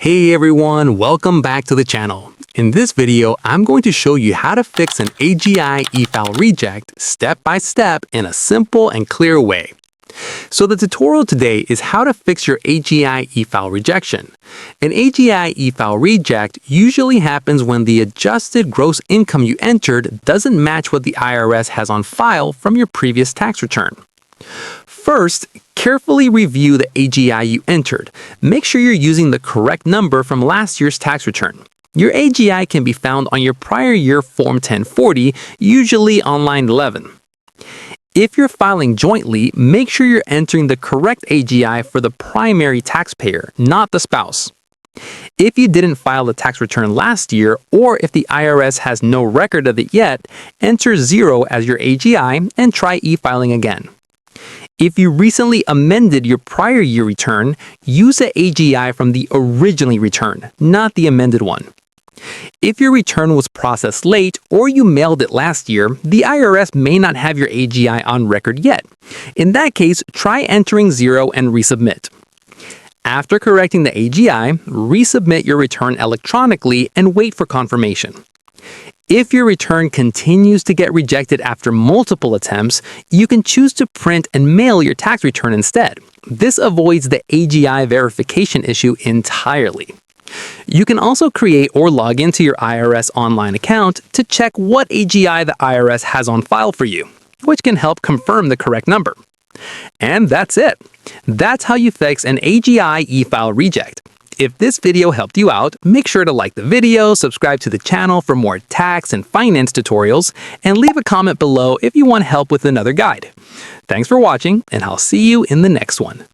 Hey everyone, welcome back to the channel. In this video, I'm going to show you how to fix an AGI e-file reject step by step in a simple and clear way. So the tutorial today is how to fix your AGI e-file rejection. An AGI e-file reject usually happens when the adjusted gross income you entered doesn't match what the IRS has on file from your previous tax return. First, carefully review the AGI you entered. Make sure you're using the correct number from last year's tax return. Your AGI can be found on your prior year Form 1040, usually on line 11. If you're filing jointly, make sure you're entering the correct AGI for the primary taxpayer, not the spouse. If you didn't file the tax return last year, or if the IRS has no record of it yet, enter 0 as your AGI and try e-filing again. If you recently amended your prior year return, use the AGI from the originally returned, not the amended one. If your return was processed late or you mailed it last year, the IRS may not have your AGI on record yet. In that case, try entering 0 and resubmit. After correcting the AGI, resubmit your return electronically and wait for confirmation. If your return continues to get rejected after multiple attempts, you can choose to print and mail your tax return instead. This avoids the AGI verification issue entirely. You can also create or log into your IRS online account to check what AGI the IRS has on file for you, which can help confirm the correct number. And that's it. That's how you fix an AGI e-file reject. If this video helped you out, make sure to like the video, subscribe to the channel for more tax and finance tutorials, and leave a comment below if you want help with another guide. Thanks for watching, and I'll see you in the next one.